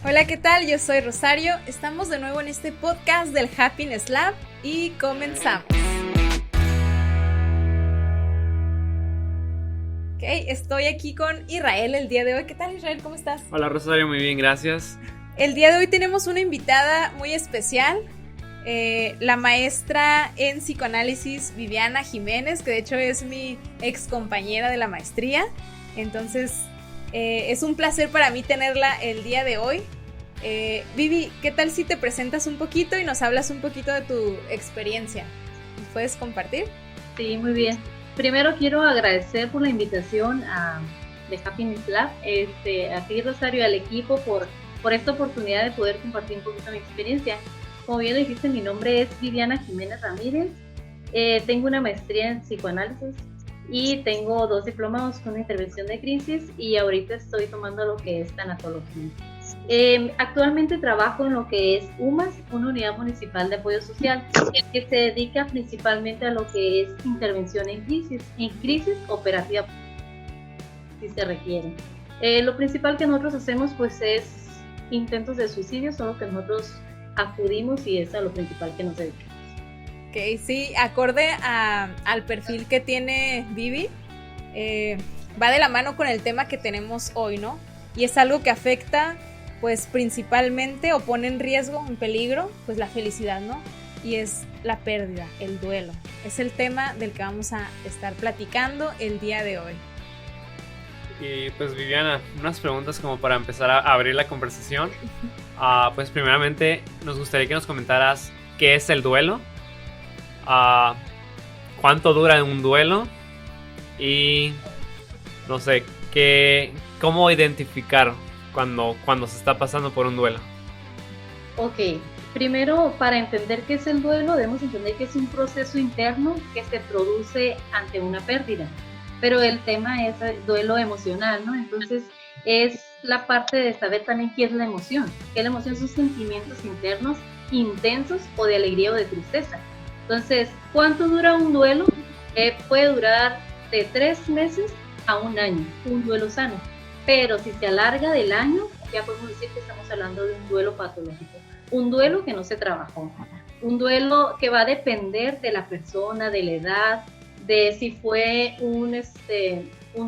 Hola, ¿qué tal? Yo soy Rosario. Estamos de nuevo en este podcast del Happiness Lab y comenzamos. Ok, estoy aquí con Israel el día de hoy. ¿Qué tal, Israel? ¿Cómo estás? Hola Rosario, muy bien, gracias. El día de hoy tenemos una invitada muy especial, la maestra en psicoanálisis Viviana Jiménez, que de hecho es mi ex compañera de la maestría. Entonces, es un placer para mí tenerla el día de hoy. Vivi, ¿qué tal si te presentas un poquito y nos hablas un poquito de tu experiencia? ¿Puedes compartir? Sí, muy bien. Primero quiero agradecer por la invitación de Happiness Lab, a ti Rosario y al equipo por esta oportunidad de poder compartir un poquito mi experiencia. Como bien dijiste, mi nombre es Viviana Jiménez Ramírez, tengo una maestría en psicoanálisis y tengo 2 diplomados con intervención de crisis y ahorita estoy tomando lo que es tanatología. Actualmente trabajo en lo que es UMAS, una unidad municipal de apoyo social, que se dedica principalmente a lo que es intervención en crisis operativa, si se requiere. Lo principal que nosotros hacemos pues es intentos de suicidio, son lo que nosotros acudimos y es a lo principal que nos dedicamos. Ok, sí, acorde al perfil que tiene Vivi, va de la mano con el tema que tenemos hoy, ¿no? Y es algo que afecta pues principalmente o pone en riesgo, en peligro, pues la felicidad, ¿no? Y es la pérdida, el duelo. Es el tema del que vamos a estar platicando el día de hoy. Y pues Viviana, unas preguntas como para empezar a abrir la conversación. Pues primeramente nos gustaría que nos comentaras qué es el duelo, cuánto dura un duelo y no sé, cómo identificar cuando se está pasando por un duelo. Ok, primero para entender qué es el duelo debemos entender que es un proceso interno que se produce ante una pérdida. Pero el tema es el duelo emocional, ¿no? Entonces es la parte de saber también qué es la emoción. Que la emoción son sentimientos internos intensos o de alegría o de tristeza. Entonces, ¿cuánto dura un duelo? Puede durar de 3 meses a 1 año, un duelo sano. Pero si se alarga del año, ya podemos decir que estamos hablando de un duelo patológico. Un duelo que no se trabajó. Un duelo que va a depender de la persona, de la edad, de si fue un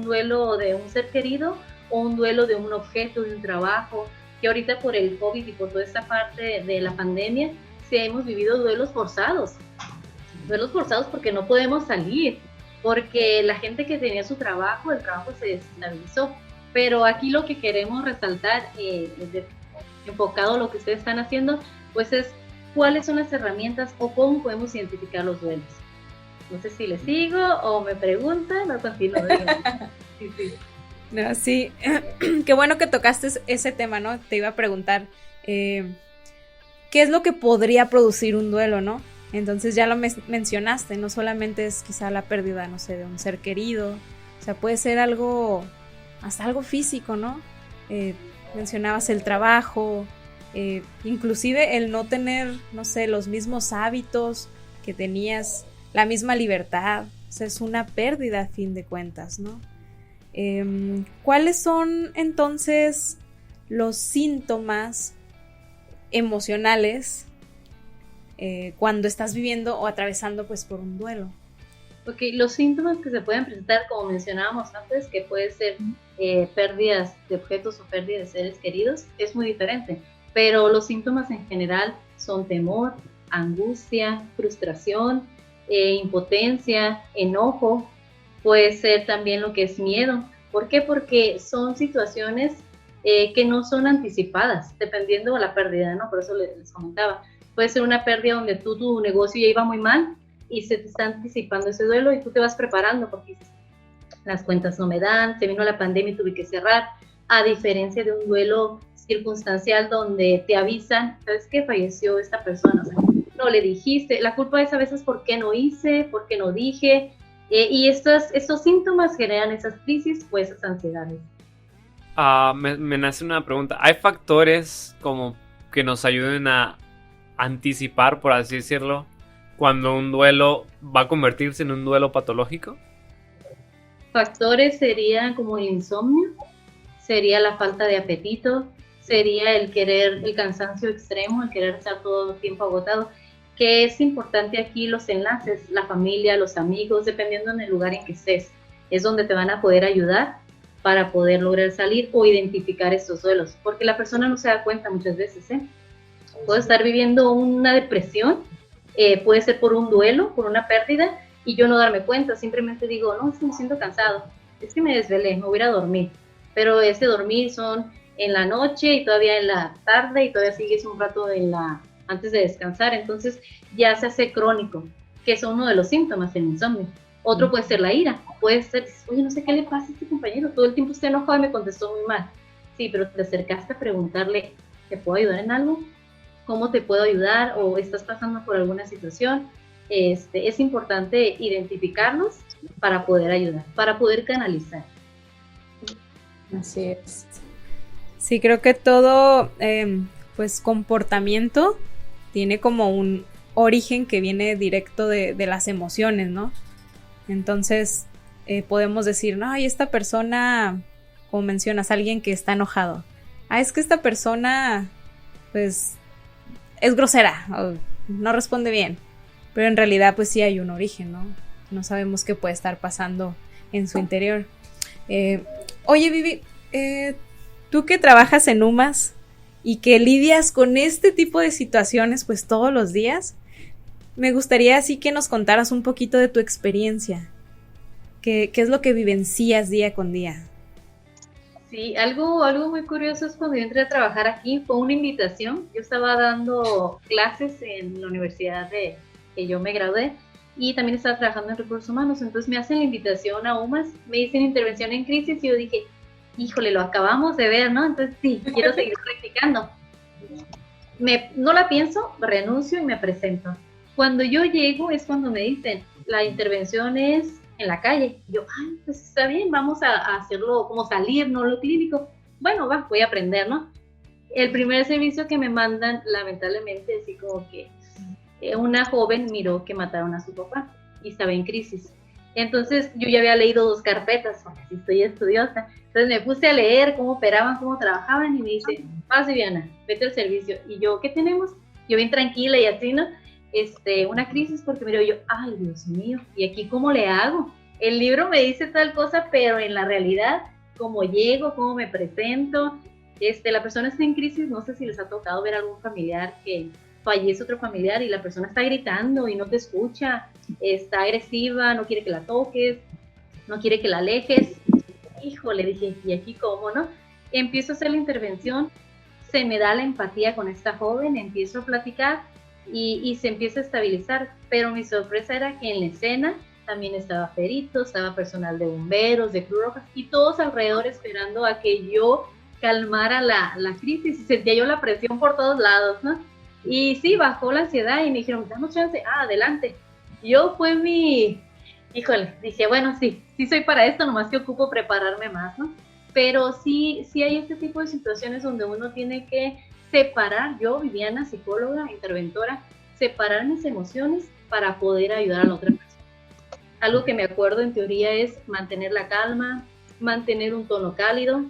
duelo de un ser querido o un duelo de un objeto, de un trabajo, que ahorita por el COVID y por toda esta parte de la pandemia, sí hemos vivido duelos forzados porque no podemos salir, porque la gente que tenía su trabajo, el trabajo se desestabilizó. Pero aquí lo que queremos resaltar, enfocado a lo que ustedes están haciendo, pues es cuáles son las herramientas o cómo podemos identificar los duelos. No sé si les sigo o me preguntan o continúo. Sí. No, sí, qué bueno que tocaste ese tema, ¿no? Te iba a preguntar, ¿qué es lo que podría producir un duelo, no? Entonces ya lo mencionaste, no solamente es quizá la pérdida, no sé, de un ser querido, o sea, puede ser hasta algo físico, ¿no? Mencionabas el trabajo, inclusive el no tener, no sé, los mismos hábitos que tenías, la misma libertad, o sea, es una pérdida a fin de cuentas, ¿no? ¿Cuáles son entonces los síntomas emocionales cuando estás viviendo o atravesando pues por un duelo? Ok, los síntomas que se pueden presentar, como mencionábamos antes, que puede ser pérdidas de objetos o pérdidas de seres queridos, es muy diferente, pero los síntomas en general son temor, angustia, frustración, impotencia, enojo, puede ser también lo que es miedo. ¿Por qué? Porque son situaciones que no son anticipadas, dependiendo de la pérdida, ¿no? Por eso les comentaba. Puede ser una pérdida donde tu negocio ya iba muy mal y se te está anticipando ese duelo y tú te vas preparando porque dices, las cuentas no me dan, se vino la pandemia y tuve que cerrar, a diferencia de un duelo circunstancial donde te avisan, ¿sabes qué? Falleció esta persona, o sea, no le dijiste, la culpa es a veces por qué no hice, por qué no dije, y estos síntomas generan esas crisis o esas ansiedades. Me nace una pregunta, ¿hay factores como que nos ayuden a anticipar, por así decirlo, cuando un duelo va a convertirse en un duelo patológico? Factores serían como el insomnio, sería la falta de apetito, sería el querer, el cansancio extremo, el querer estar todo el tiempo agotado, que es importante aquí los enlaces, la familia, los amigos, dependiendo en el lugar en que estés, es donde te van a poder ayudar para poder lograr salir o identificar estos duelos, porque la persona no se da cuenta muchas veces, ¿eh? Puedo estar viviendo una depresión, puede ser por un duelo, por una pérdida, y yo no darme cuenta, simplemente digo, no, es que me siento cansado, es que me desvelé, me voy a ir a dormir, pero ese dormir son en la noche y todavía en la tarde y todavía sigues un rato antes de descansar, entonces ya se hace crónico, que es uno de los síntomas del insomnio. Otro puede ser la ira, puede ser, oye, no sé qué le pasa a este compañero, todo el tiempo está enojado y me contestó muy mal. Sí, pero te acercaste a preguntarle, ¿te puedo ayudar en algo? ¿Cómo te puedo ayudar? ¿O estás pasando por alguna situación? Es importante identificarlos para poder ayudar, para poder canalizar. Así es. Sí, creo que todo, pues, comportamiento tiene como un origen que viene directo de las emociones, ¿no? Entonces, podemos decir, no, y esta persona, como mencionas, alguien que está enojado. Ah, es que esta persona, pues, es grosera, o no responde bien. Pero en realidad, pues sí hay un origen, ¿no? No sabemos qué puede estar pasando en su interior. Oye, Vivi, tú que trabajas en UMAS y que lidias con este tipo de situaciones, pues todos los días, me gustaría así que nos contaras un poquito de tu experiencia. ¿Qué es lo que vivencias día con día? Sí, algo muy curioso es cuando yo entré a trabajar aquí, fue una invitación. Yo estaba dando clases en la universidad que yo me gradué y también estaba trabajando en recursos humanos, entonces me hacen la invitación a UMAS, me dicen intervención en crisis y yo dije, híjole, lo acabamos de ver, ¿no? Entonces sí, quiero seguir practicando. No la pienso, renuncio y me presento. Cuando yo llego es cuando me dicen, la intervención es en la calle. Yo, ay, pues está bien, vamos a hacerlo como salir, no lo clínico. Bueno, va, voy a aprender, ¿no? El primer servicio que me mandan, lamentablemente, así como que una joven miró que mataron a su papá y estaba en crisis. Entonces yo ya había leído 2 carpetas, porque así estoy estudiosa. Entonces me puse a leer cómo operaban, cómo trabajaban y me dice, vas, Viviana, vete al servicio. Y yo, ¿qué tenemos? Yo bien tranquila y así, ¿no? Una crisis porque miro yo, ay, Dios mío, ¿y aquí cómo le hago? El libro me dice tal cosa, pero en la realidad, ¿cómo llego? ¿Cómo me presento? La persona está en crisis, no sé si les ha tocado ver algún familiar que fallece otro familiar y la persona está gritando y no te escucha, está agresiva, no quiere que la toques, no quiere que la alejes. Híjole, dije, ¿y aquí cómo, no? Empiezo a hacer la intervención, se me da la empatía con esta joven, empiezo a platicar y se empieza a estabilizar, pero mi sorpresa era que en la escena también estaba perito, estaba personal de bomberos, de Cruz Roja y todos alrededor esperando a que yo calmara la crisis y sentía yo la presión por todos lados, ¿no? Y sí, bajó la ansiedad y me dijeron, damos chance, adelante. Yo fue híjole, dije, bueno, sí soy para esto, nomás que ocupo prepararme más, ¿no? Pero sí hay este tipo de situaciones donde uno tiene que separar, yo, Viviana, psicóloga, interventora, separar mis emociones para poder ayudar a la otra persona. Algo que me acuerdo en teoría es mantener la calma, mantener un tono cálido,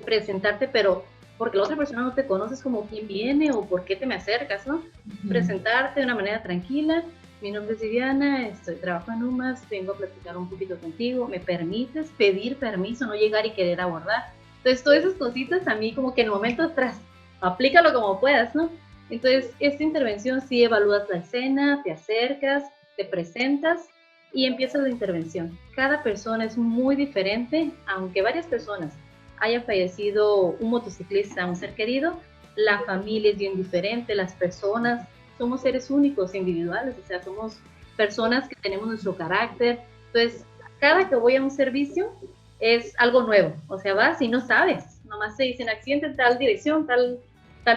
presentarte, pero porque la otra persona no te conoces como quién viene o por qué te me acercas, ¿no? Presentarte de una manera tranquila. Mi nombre es Viviana, trabajo en UMAS, vengo a platicar un poquito contigo, ¿me permites pedir permiso, no llegar y querer abordar? Entonces, todas esas cositas a mí como que en el momento atrás, aplícalo como puedas, ¿no? Entonces, esta intervención sí evalúas la escena, te acercas, te presentas y empiezas la intervención. Cada persona es muy diferente, aunque varias personas haya fallecido un motociclista, un ser querido, la familia es bien diferente, las personas, somos seres únicos, individuales, o sea, somos personas que tenemos nuestro carácter. Entonces, cada que voy a un servicio es algo nuevo, o sea, vas y no sabes, nomás te dicen accidente en tal dirección, tal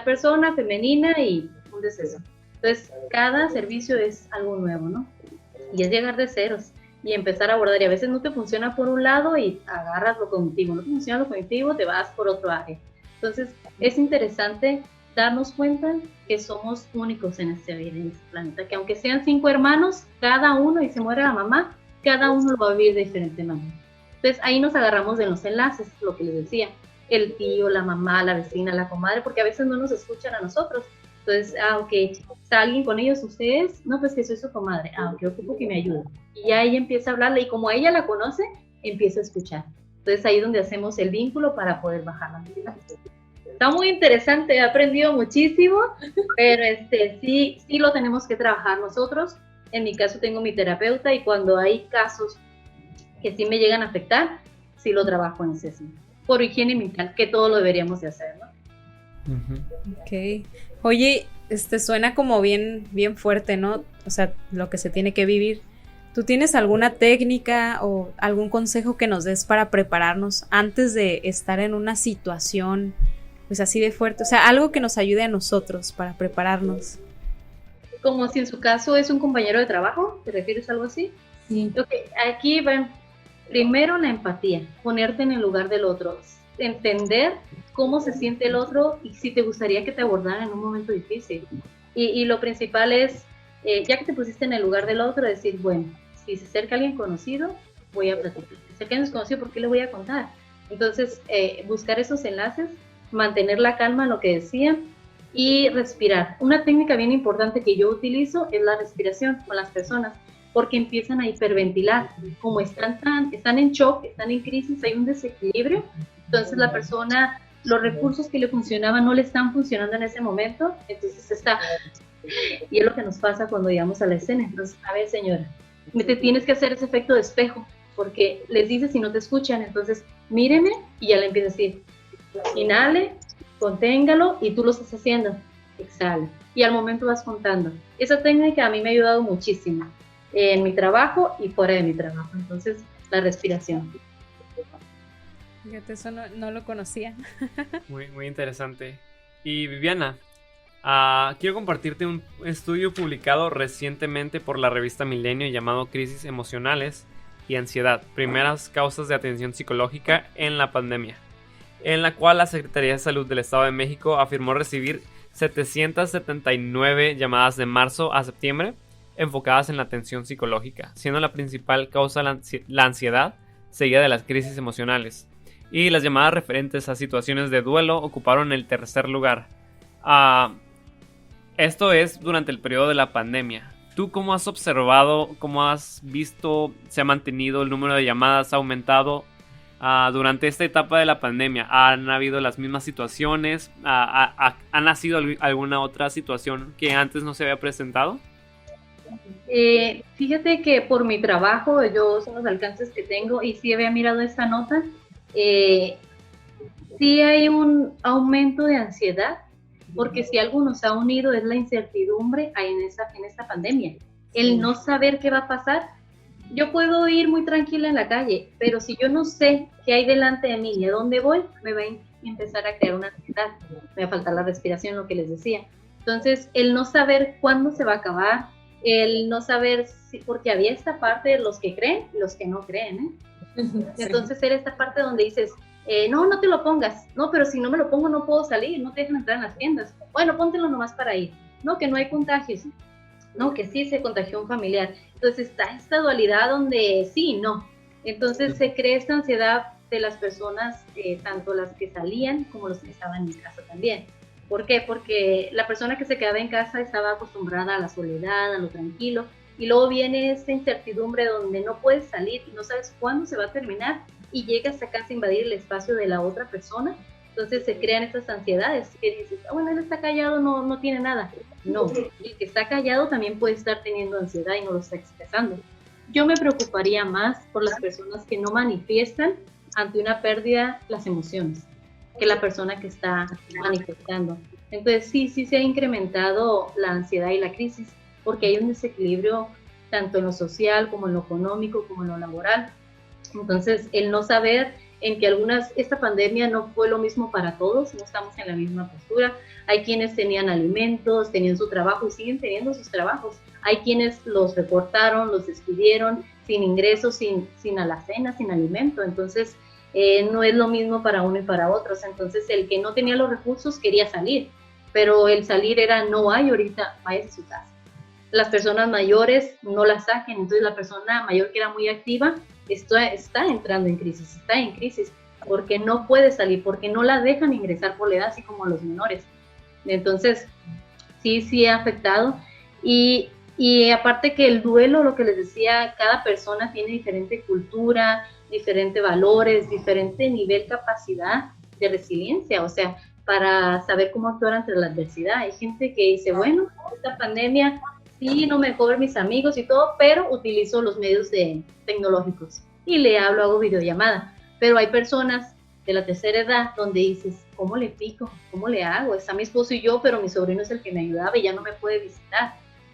persona femenina y un deceso. Entonces, cada servicio es algo nuevo, ¿no? Y es llegar de ceros y empezar a abordar, y a veces no te funciona por un lado y agarras lo cognitivo, no te funciona lo cognitivo, te vas por otro área. Entonces, es interesante darnos cuenta que somos únicos en este planeta, que aunque sean 5 hermanos, cada uno, y se muere la mamá, cada uno lo va a vivir de diferente manera. Entonces, ahí nos agarramos de los enlaces, lo que les decía. el tío, la mamá, la vecina, la comadre, porque a veces no nos escuchan a nosotros. Entonces, ok, ¿está alguien con ellos? ¿Ustedes? No, pues que soy su comadre. Ok, ocupo que me ayude. Y ya ella empieza a hablarle y como ella la conoce, empieza a escuchar. Entonces ahí es donde hacemos el vínculo para poder bajar la ansiedad. Está muy interesante, he aprendido muchísimo, pero sí lo tenemos que trabajar nosotros. En mi caso tengo mi terapeuta y cuando hay casos que sí me llegan a afectar, sí lo trabajo en sesión. Por higiene mental, que todo lo deberíamos de hacer, ¿no? Ok. Oye, suena como bien, bien fuerte, ¿no? O sea, lo que se tiene que vivir. ¿Tú tienes alguna técnica o algún consejo que nos des para prepararnos antes de estar en una situación, pues así de fuerte? O sea, algo que nos ayude a nosotros para prepararnos. Como si en su caso es un compañero de trabajo, ¿te refieres a algo así? Sí. Okay, aquí va primero la empatía, ponerte en el lugar del otro, entender cómo se siente el otro y si te gustaría que te abordaran en un momento difícil. Y lo principal es, ya que te pusiste en el lugar del otro, decir, bueno, si se acerca alguien conocido, voy a platicar. Si se acerca alguien desconocido, ¿por qué le voy a contar? Entonces, buscar esos enlaces, mantener la calma, lo que decían, y respirar. Una técnica bien importante que yo utilizo es la respiración con las personas, porque empiezan a hiperventilar. Como están en shock, están en crisis, hay un desequilibrio, entonces la persona, los recursos que le funcionaban no le están funcionando en ese momento, entonces está. Y es lo que nos pasa cuando llegamos a la escena. Entonces, a ver, señora, te tienes que hacer ese efecto de espejo, porque les dices y no te escuchan, entonces míreme y ya le empieza a decir, inhale, conténgalo y tú lo estás haciendo, exhale. Y al momento vas contando. Esa técnica a mí me ha ayudado muchísimo en mi trabajo y fuera de mi trabajo. Entonces, la respiración. Fíjate, eso no lo conocía. Muy, muy interesante. Y Viviana, quiero compartirte un estudio publicado recientemente por la revista Milenio llamado Crisis Emocionales y Ansiedad, primeras causas de atención psicológica en la pandemia, en la cual la Secretaría de Salud del Estado de México afirmó recibir 779 llamadas de marzo a septiembre enfocadas en la atención psicológica, siendo la principal causa la ansiedad, seguida de las crisis emocionales. Y las llamadas referentes a situaciones de duelo ocuparon el tercer lugar. Esto es durante el periodo de la pandemia. ¿Tú cómo has observado, cómo has visto, se ha mantenido el número de llamadas, ha aumentado durante esta etapa de la pandemia? ¿Han habido las mismas situaciones? ¿Ha nacido alguna otra situación que antes no se había presentado? Fíjate que por mi trabajo, yo son los alcances que tengo y sí había mirado esta nota, sí hay un aumento de ansiedad, porque si algo nos ha unido es la incertidumbre en esta pandemia, el no saber qué va a pasar. Yo puedo ir muy tranquila en la calle, pero si yo no sé qué hay delante de mí y a dónde voy, me va a empezar a crear una ansiedad, me va a faltar la respiración, lo que les decía. Entonces, el no saber cuándo se va a acabar, el no saber porque había esta parte de los que creen y los que no creen, ¿eh? Entonces era esta parte donde dices, no te lo pongas, no, pero si no me lo pongo no puedo salir, no te dejan entrar en las tiendas, bueno, póntelo nomás para ir, no, que no hay contagios, no, que sí se contagió un familiar. Entonces está esta dualidad donde sí y no, entonces se crea esta ansiedad de las personas, tanto las que salían como los que estaban en casa también. ¿Por qué? Porque la persona que se quedaba en casa estaba acostumbrada a la soledad, a lo tranquilo, y luego viene esta incertidumbre donde no puedes salir y no sabes cuándo se va a terminar y llegas a casa a invadir el espacio de la otra persona. Entonces se crean estas ansiedades que dices, bueno, él está callado, no tiene nada. No, el que está callado también puede estar teniendo ansiedad y no lo está expresando. Yo me preocuparía más por las personas que no manifiestan ante una pérdida las emociones que la persona que está manifestando. Entonces sí se ha incrementado la ansiedad y la crisis porque hay un desequilibrio tanto en lo social como en lo económico como en lo laboral. Entonces el no saber en que esta pandemia no fue lo mismo para todos, no estamos en la misma postura. Hay quienes tenían alimentos, tenían su trabajo y siguen teniendo sus trabajos. Hay quienes los recortaron, los despidieron, sin ingresos, sin alacena, sin alimento. Entonces no es lo mismo para uno y para otros. Entonces el que no tenía los recursos quería salir, pero el salir era no hay ahorita, váyase a su casa. Las personas mayores no la saquen, entonces la persona mayor que era muy activa está entrando en crisis, está en crisis. porque no puede salir, porque no la dejan ingresar por la edad, así como a los menores. Entonces, sí ha afectado. Y aparte que el duelo, lo que les decía, cada persona tiene diferente cultura, diferentes valores, diferente nivel, capacidad de resiliencia, o sea, para saber cómo actuar ante la adversidad. Hay gente que dice, bueno, esta pandemia, sí, no me puedo ver mis amigos y todo, pero utilizo los medios tecnológicos y le hablo, hago videollamada. Pero hay personas de la tercera edad donde dices, ¿cómo le pico? ¿Cómo le hago? Está mi esposo y yo, pero mi sobrino es el que me ayudaba y ya no me puede visitar.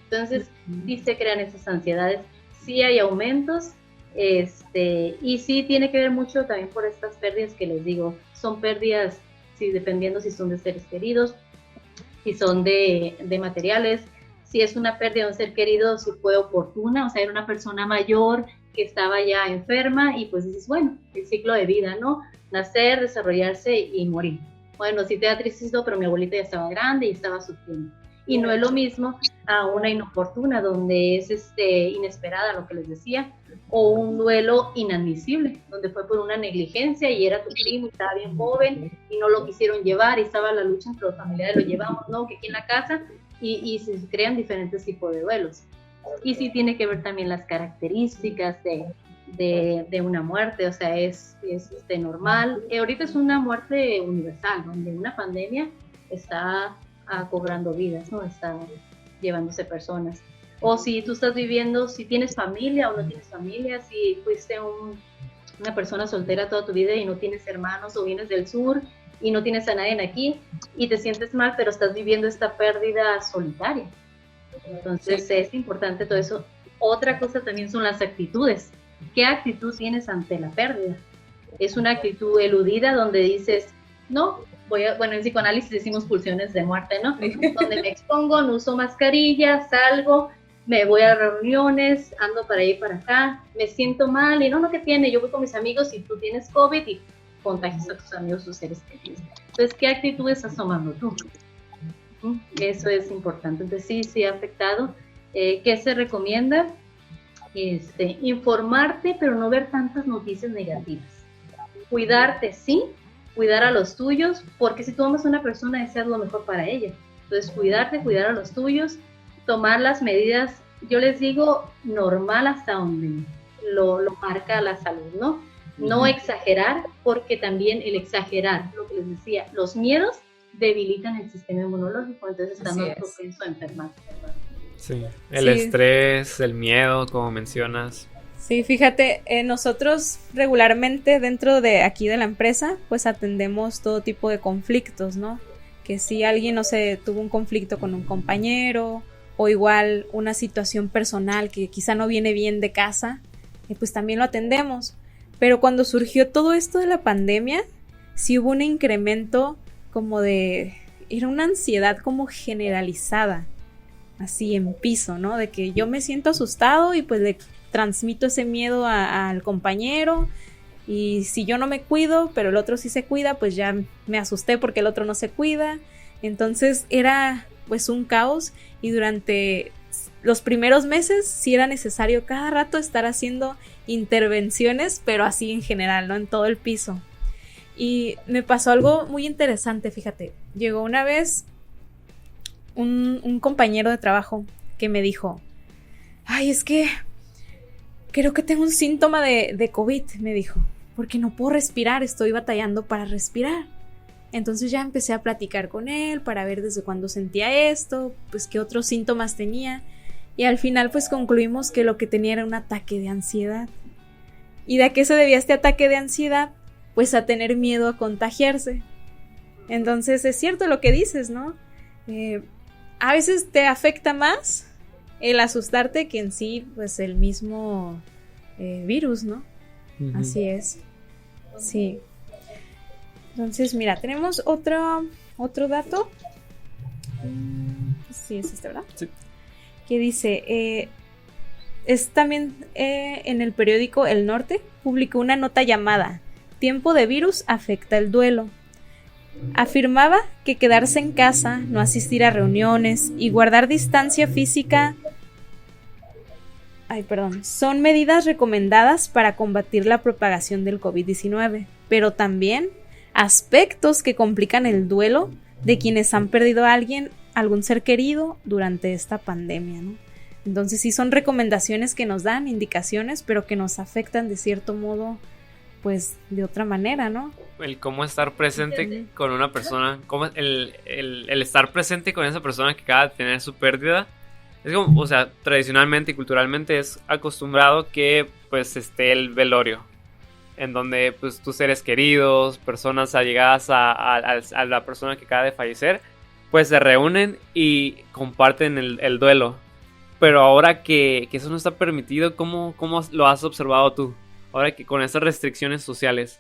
Entonces, sí se crean esas ansiedades, sí hay aumentos, y sí tiene que ver mucho también por estas pérdidas que les digo. Son pérdidas, sí, dependiendo si son de seres queridos, si son de materiales. Si es una pérdida de un ser querido, si fue oportuna, o sea, era una persona mayor que estaba ya enferma y pues dices, bueno, el ciclo de vida, ¿no? Nacer, desarrollarse y morir. Bueno, sí te da tristeza, pero mi abuelita ya estaba grande y estaba sufriendo. Y no es lo mismo a una inoportuna, donde es inesperada, lo que les decía, o un duelo inadmisible, donde fue por una negligencia y era tu primo y estaba bien joven y no lo quisieron llevar y estaba la lucha entre los familiares, lo llevamos, ¿no? Que aquí en la casa, y se crean diferentes tipos de duelos. Y sí tiene que ver también las características de una muerte, o sea, es normal. Ahorita es una muerte universal, donde una pandemia está cobrando vidas, ¿no? Está llevándose personas. O si tú estás viviendo, si tienes familia o no tienes familia, si fuiste una persona soltera toda tu vida y no tienes hermanos o vienes del sur y no tienes a nadie aquí y te sientes mal, pero estás viviendo esta pérdida solitaria. Entonces sí, es importante todo eso. Otra cosa también son las actitudes. ¿Qué actitud tienes ante la pérdida? Es una actitud eludida donde dices, no, bueno, en psicoanálisis decimos pulsiones de muerte, ¿no? Donde me expongo, no uso mascarilla, salgo, me voy a reuniones, ando para allá y para acá, me siento mal y no, ¿qué tiene? Yo voy con mis amigos y tú tienes COVID y contagias a tus amigos, tus seres queridos. Entonces, ¿qué actitud estás tomando tú? Eso es importante. Entonces, sí ha afectado. ¿Qué se recomienda? Informarte, pero no ver tantas noticias negativas. Cuidarte, sí, cuidar a los tuyos, porque si tú amas a una persona, deseas lo mejor para ella. Entonces, cuidarte, cuidar a los tuyos, tomar las medidas, yo les digo, normal hasta donde lo marca la salud, ¿no? No exagerar, porque también el exagerar, lo que les decía, los miedos debilitan el sistema inmunológico, entonces están más propensos a enfermar. Sí, el estrés, el miedo, como mencionas. Sí, fíjate, nosotros regularmente dentro de aquí de la empresa, pues atendemos todo tipo de conflictos, ¿no? Que si alguien, no sé, tuvo un conflicto con un compañero o igual una situación personal que quizá no viene bien de casa, pues también lo atendemos. Pero cuando surgió todo esto de la pandemia, sí hubo un incremento como era una ansiedad como generalizada, así en piso, ¿no? De que yo me siento asustado y pues le transmito ese miedo al compañero, y si yo no me cuido, pero el otro sí se cuida, pues ya me asusté porque el otro no se cuida. Entonces era pues un caos, y durante los primeros meses sí era necesario cada rato estar haciendo intervenciones, pero así en general, ¿no? En todo el piso. Y me pasó algo muy interesante, fíjate. Llegó una vez un compañero de trabajo que me dijo, ay, es que creo que tengo un síntoma de COVID, me dijo, porque no puedo respirar, estoy batallando para respirar. Entonces ya empecé a platicar con él para ver desde cuándo sentía esto, pues qué otros síntomas tenía, y al final pues concluimos que lo que tenía era un ataque de ansiedad. ¿Y de a qué se debía este ataque de ansiedad? Pues a tener miedo a contagiarse. Entonces es cierto lo que dices, ¿no? A veces te afecta más el asustarte que en sí, pues el mismo virus, ¿no? Uh-huh. Así es. Sí. Entonces, mira, tenemos otro dato. Sí, es este, ¿verdad? Sí. Que dice, es también en el periódico El Norte, publicó una nota llamada Tiempo de virus afecta el duelo. Afirmaba que quedarse en casa, no asistir a reuniones y guardar distancia física son medidas recomendadas para combatir la propagación del COVID-19. pero también aspectos que complican el duelo de quienes han perdido a alguien, algún ser querido durante esta pandemia, ¿no? Entonces sí son recomendaciones que nos dan, indicaciones, pero que nos afectan de cierto modo, pues de otra manera, ¿no? El cómo estar presente con una persona, cómo el estar presente con esa persona que acaba de tener su pérdida. Es como, o sea, tradicionalmente y culturalmente es acostumbrado que pues esté el velorio, en donde pues tus seres queridos, personas allegadas a la persona que acaba de fallecer, pues se reúnen y comparten el duelo. Pero ahora que eso no está permitido, ¿cómo lo has observado tú? Ahora que con estas restricciones sociales.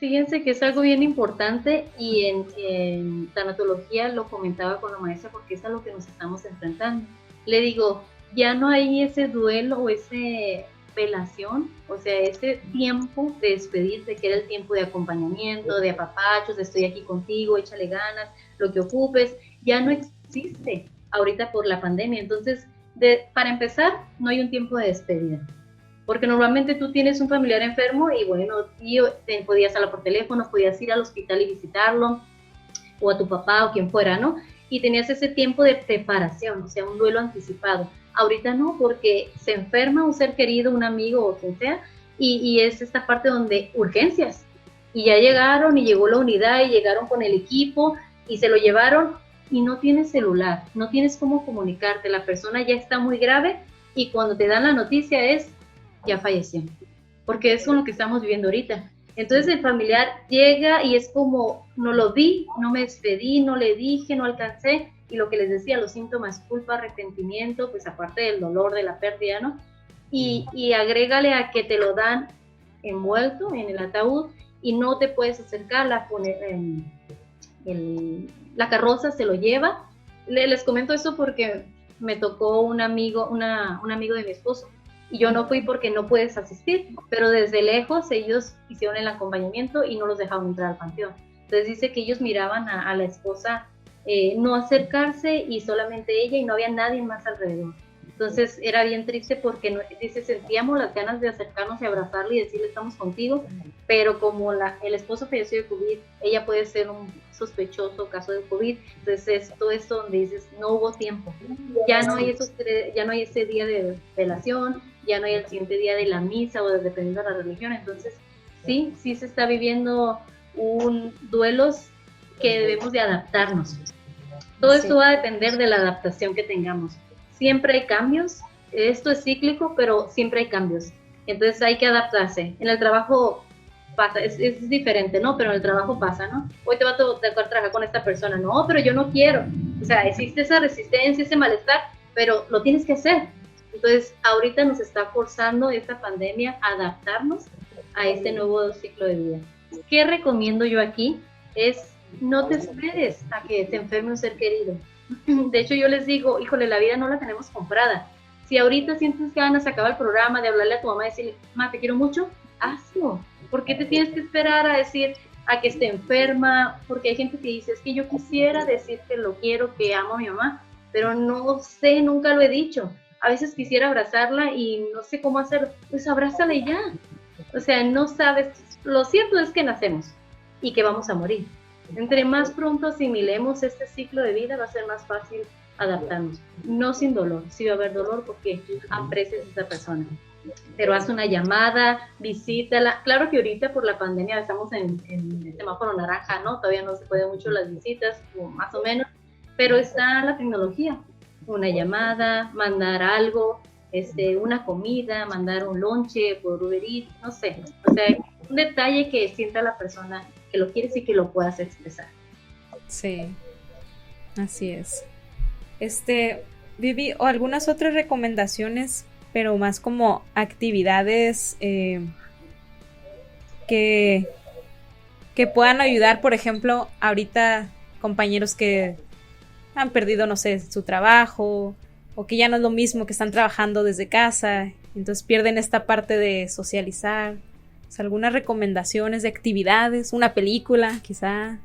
Fíjense que es algo bien importante y en tanatología lo comentaba con la maestra porque es a lo que nos estamos enfrentando. Le digo, ya no hay ese duelo o ese velación, o sea, ese tiempo de despedirte, que era el tiempo de acompañamiento, de apapachos, de estoy aquí contigo, échale ganas, lo que ocupes, ya no existe ahorita por la pandemia. Entonces, para empezar, no hay un tiempo de despedida. Porque normalmente tú tienes un familiar enfermo y bueno, tío, podías hablar por teléfono, podías ir al hospital y visitarlo, o a tu papá o quien fuera, ¿no? Y tenías ese tiempo de preparación, o sea, un duelo anticipado. Ahorita no, porque se enferma un ser querido, un amigo o quien sea, y es esta parte donde urgencias. Y ya llegaron, y llegó la unidad, y llegaron con el equipo, y se lo llevaron, y no tienes celular, no tienes cómo comunicarte, la persona ya está muy grave, y cuando te dan la noticia ya falleció, porque es con lo que estamos viviendo ahorita. Entonces el familiar llega y es como, no lo vi, no me despedí, no le dije, no alcancé, y lo que les decía, los síntomas, culpa, arrepentimiento, pues aparte del dolor de la pérdida, ¿no? Y agrégale a que te lo dan envuelto en el ataúd y no te puedes acercar, la carroza se lo lleva. Les comento eso porque me tocó un amigo de mi esposo, y yo no fui porque no puedes asistir, pero desde lejos ellos hicieron el acompañamiento y no los dejaban entrar al panteón. Entonces dice que ellos miraban a la esposa no acercarse y solamente ella y no había nadie más alrededor. Entonces era bien triste porque dice, sentíamos las ganas de acercarnos y abrazarle y decirle estamos contigo, pero como el esposo falleció de COVID, ella puede ser un sospechoso caso de COVID, entonces todo esto donde dices no hubo tiempo, ya no hay ese día de velación, ya no hay el siguiente día de la misa o dependiendo de la religión. Entonces sí se está viviendo duelos que debemos de adaptarnos. Todo esto va a depender de la adaptación que tengamos. Siempre hay cambios, esto es cíclico, pero siempre hay cambios. Entonces hay que adaptarse. En el trabajo pasa, es diferente, ¿no? Pero en el trabajo pasa, ¿no? Hoy te va a tocar trabajar con esta persona. No, pero yo no quiero. O sea, existe esa resistencia, ese malestar, pero lo tienes que hacer. Entonces, ahorita nos está forzando esta pandemia a adaptarnos a este nuevo ciclo de vida. ¿Qué recomiendo yo aquí? Es no te esperes a que se enferme un ser querido. De hecho, yo les digo, híjole, la vida no la tenemos comprada. Si ahorita sientes ganas de acabar el programa, de hablarle a tu mamá y decirle, mamá, te quiero mucho, hazlo. ¿Por qué te tienes que esperar a decir a que esté enferma? Porque hay gente que dice, es que yo quisiera decir que lo quiero, que amo a mi mamá, pero no sé, nunca lo he dicho. A veces quisiera abrazarla y no sé cómo hacerlo. Pues abrázala y ya. O sea, no sabes. Lo cierto es que nacemos y que vamos a morir. Entre más pronto asimilemos este ciclo de vida, va a ser más fácil adaptarnos. No sin dolor, sí va a haber dolor porque aprecias a esa persona. Pero haz una llamada, visítala. Claro que ahorita por la pandemia estamos en el semáforo naranja, ¿no? Todavía no se pueden mucho las visitas, o más o menos, pero está la tecnología. Una llamada, mandar algo, una comida, mandar un lonche por Uber Eats, no sé. O sea, un detalle que sienta la persona que lo quieres y que lo puedas expresar. Sí, así es. Vivi, o algunas otras recomendaciones, pero más como actividades que puedan ayudar, por ejemplo, ahorita compañeros que han perdido, no sé, su trabajo, o que ya no es lo mismo, que están trabajando desde casa, entonces pierden esta parte de socializar. O sea, algunas recomendaciones de actividades, una película, quizá.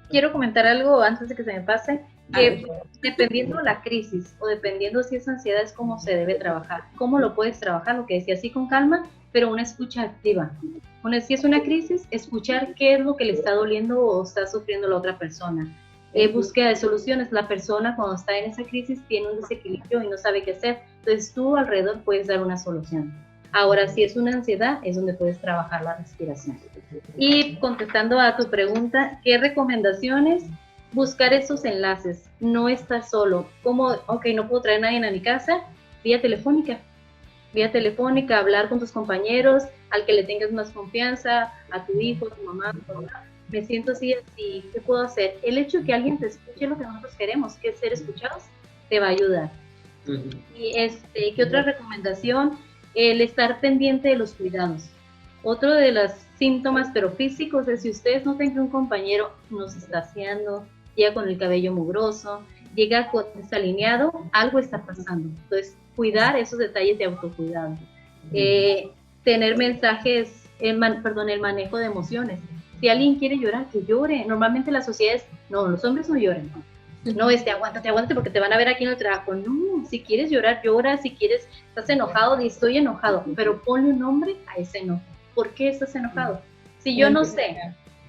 Quiero comentar algo antes de que se me pase, que dependiendo de la crisis o dependiendo si es ansiedad es cómo se debe trabajar, cómo lo puedes trabajar, lo que decía, así con calma, pero una escucha activa. Si es una crisis, escuchar qué es lo que le está doliendo o está sufriendo la otra persona. Búsqueda de soluciones. La persona cuando está en esa crisis tiene un desequilibrio y no sabe qué hacer. Entonces tú alrededor puedes dar una solución. Ahora, si es una ansiedad, es donde puedes trabajar la respiración. Y contestando a tu pregunta, ¿qué recomendaciones? Buscar esos enlaces. No estás solo. ¿Cómo? Ok, no puedo traer a nadie a mi casa. Vía telefónica, hablar con tus compañeros, al que le tengas más confianza, a tu hijo, a tu mamá, a tu papá. Me siento así, ¿qué puedo hacer? El hecho de que alguien te escuche es lo que nosotros queremos, que es ser escuchados, te va a ayudar. Uh-huh. Y ¿qué otra recomendación? El estar pendiente de los cuidados. Otro de los síntomas, pero físicos, es si ustedes notan que un compañero nos está haciendo, llega con el cabello mugroso, llega desalineado, algo está pasando. Entonces, cuidar esos detalles de autocuidado. Tener mensajes, el manejo de emociones. Si alguien quiere llorar, que llore. Normalmente las sociedades, no, los hombres no lloran. No, aguántate porque te van a ver aquí en el trabajo. No, si quieres llorar, llora. Si quieres, estás enojado, di estoy enojado. Pero ponle un nombre a ese enojo. ¿Por qué estás enojado? Si yo no sé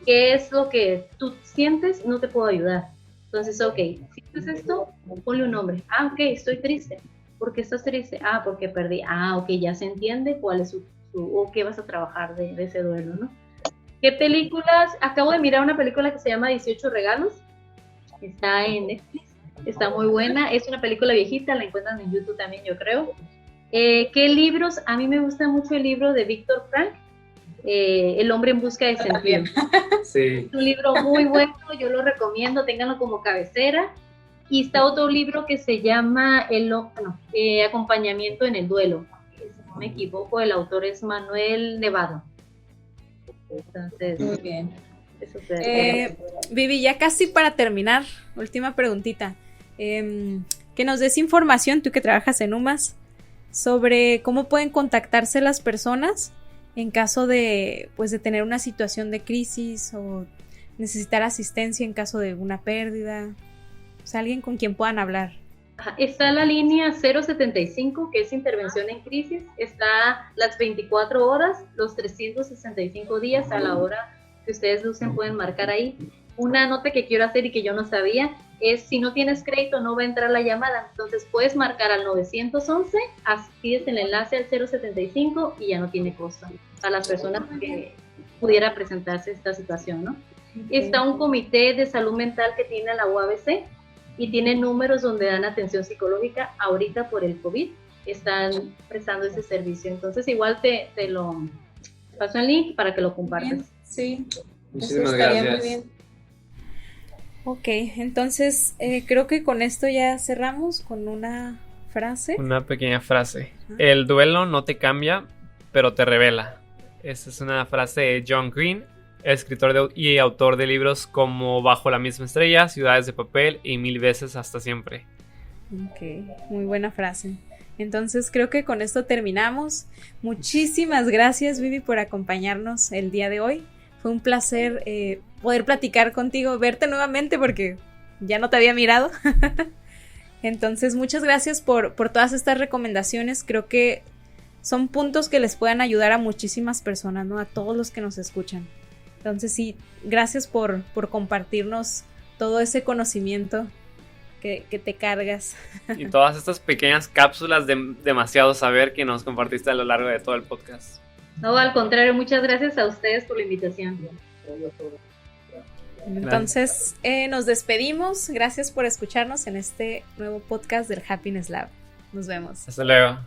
qué es lo que tú sientes, no te puedo ayudar. Entonces, ok, si haces esto, ponle un nombre. Ah, ok, estoy triste. ¿Por qué estás triste? Ah, porque perdí. Ah, ok, ya se entiende cuál es o qué vas a trabajar de ese duelo, ¿no? ¿Qué películas? Acabo de mirar una película que se llama 18 regalos. Está en Netflix. Está muy buena. Es una película viejita, la encuentran en YouTube también, yo creo. ¿Qué libros? A mí me gusta mucho el libro de Víctor Frank, El hombre en busca de sentido. Sí. Es un libro muy bueno, yo lo recomiendo, ténganlo como cabecera. Y está otro libro que se llama Acompañamiento en el duelo. Si no me equivoco, el autor es Manuel Nevado. Entonces, muy bien. Eso Vivi, ya casi para terminar, última preguntita. Que nos des información, tú que trabajas en UMAS, sobre cómo pueden contactarse las personas en caso de tener una situación de crisis o necesitar asistencia en caso de una pérdida. O sea, alguien con quien puedan hablar. Está la línea 075, que es intervención en crisis. Está las 24 horas, los 365 días a la hora que ustedes usen, pueden marcar ahí. Una nota que quiero hacer y que yo no sabía es, si no tienes crédito no va a entrar la llamada. Entonces puedes marcar al 911, pides el enlace al 075 y ya no tiene costo a las personas que pudiera presentarse esta situación, ¿no? Está un comité de salud mental que tiene la UABC y tiene números donde dan atención psicológica. Ahorita por el COVID están prestando ese servicio. Entonces igual te lo paso el link para que lo compartas. Bien, sí. Muchísimas gracias. Muy bien. Ok, entonces creo que con esto ya cerramos con una frase. Una pequeña frase. El duelo no te cambia, pero te revela. Esta es una frase de John Green, escritor y autor de libros como Bajo la misma estrella, Ciudades de papel y 1000 veces hasta siempre. Ok, muy buena frase. Entonces creo que con esto terminamos. Muchísimas gracias, Vivi, por acompañarnos el día de hoy. Fue un placer poder platicar contigo, verte nuevamente porque ya no te había mirado. Entonces muchas gracias por todas estas recomendaciones. Creo que son puntos que les puedan ayudar a muchísimas personas, ¿no? A todos los que nos escuchan. Entonces sí, gracias por compartirnos todo ese conocimiento que te cargas. Y todas estas pequeñas cápsulas de demasiado saber que nos compartiste a lo largo de todo el podcast. No, al contrario, muchas gracias a ustedes por la invitación. Entonces nos despedimos. Gracias por escucharnos en este nuevo podcast del Happiness Lab. Nos vemos. Hasta luego.